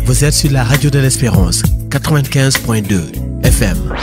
Vous êtes sur la radio de l'Espérance, 95.2 FM.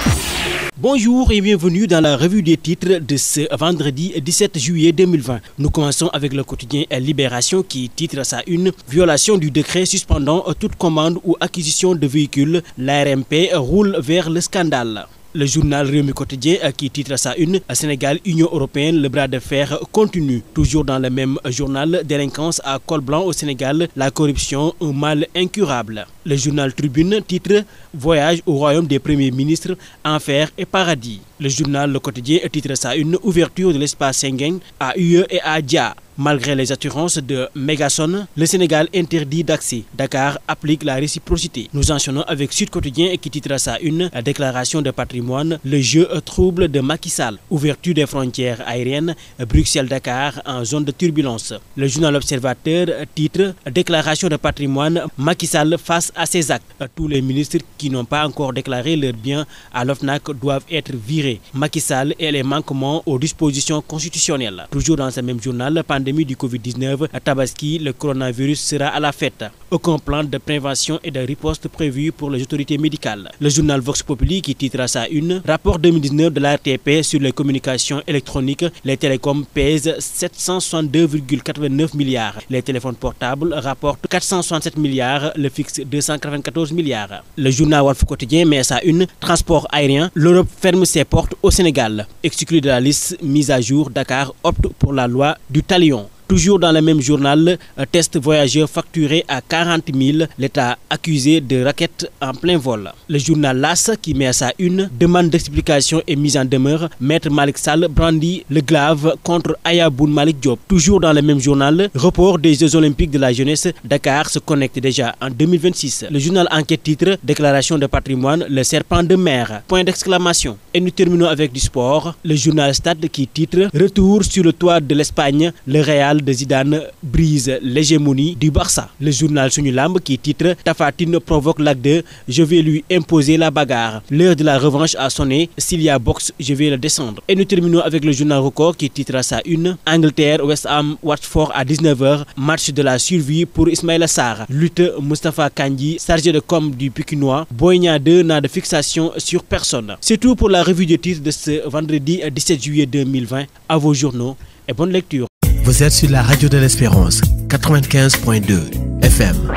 Bonjour et bienvenue dans la revue des titres de ce vendredi 17 juillet 2020. Nous commençons avec le quotidien Libération qui titre à sa une « Violation du décret suspendant toute commande ou acquisition de véhicules. L'ARMP roule vers le scandale ». Le journal Rewmi Quotidien qui titre à sa une « Sénégal, Union Européenne, le bras de fer continue ». Toujours dans le même journal, délinquance à col blanc au Sénégal, la corruption, un mal incurable. Le journal Tribune titre « Voyage au royaume des premiers ministres, enfer et paradis ». Le journal Le Quotidien titre à sa une « Ouverture de l'espace Schengen à UE et à Dia ». Malgré les assurances de Megason, le Sénégal interdit d'accès. Dakar applique la réciprocité. Nous enchaînons avec Sud Quotidien qui titre à sa une « Déclaration de patrimoine, le jeu trouble de Macky Sall. Ouverture des frontières aériennes, Bruxelles-Dakar en zone de turbulence ». Le journal Observateur titre « Déclaration de patrimoine, Macky Sall face à ses actes. Tous les ministres qui n'ont pas encore déclaré leurs biens à l'OFNAC doivent être virés. Macky Sall et les manquements aux dispositions constitutionnelles ». Toujours dans ce même journal, pandémie du Covid-19, à Tabaski, le coronavirus sera à la fête. Aucun plan de prévention et de riposte prévu pour les autorités médicales. Le journal Vox Populi qui titre à sa une « Rapport 2019 de l'ARTP sur les communications électroniques, les télécoms pèsent 762,89 milliards. Les téléphones portables rapportent 467 milliards, le fixe 294 milliards. » Le journal Walf Quotidien met à sa une « Transport aérien, l'Europe ferme ses portes au Sénégal. Exclu de la liste mise à jour, Dakar opte pour la loi du talion. » Toujours dans le même journal, test voyageurs facturé à 40 000, l'État accusé de racket en plein vol. Le journal LAS qui met à sa une demande d'explication et mise en demeure, Maître Malick Sall brandit le glaive contre Aya Boun Malick Diop. Toujours dans le même journal, report des Jeux Olympiques de la jeunesse, Dakar se connecte déjà en 2026. Le journal Enquête titre déclaration de patrimoine, le serpent de mer, point d'exclamation. Et nous terminons avec du sport, le journal Stade qui titre retour sur le toit de l'Espagne, le Real de Zidane brise l'hégémonie du Barça. Le journal Sunu Lamb qui titre Tapha Tine provoque l'acte 2, je vais lui imposer la bagarre. L'heure de la revanche a sonné, s'il y a boxe, je vais le descendre. Et nous terminons avec le journal Record qui titre à sa une Angleterre, West Ham, Watford à 19h, match de la survie pour Ismaïla Sarr. Lutte Moustapha Kandji, chargé de com du Pikinois. Boy Niang 2 n'a de fixation sur personne. C'est tout pour la revue de titres de ce vendredi 17 juillet 2020. À vos journaux et bonne lecture. Vous êtes sur la radio de l'Espérance, 95.2 FM.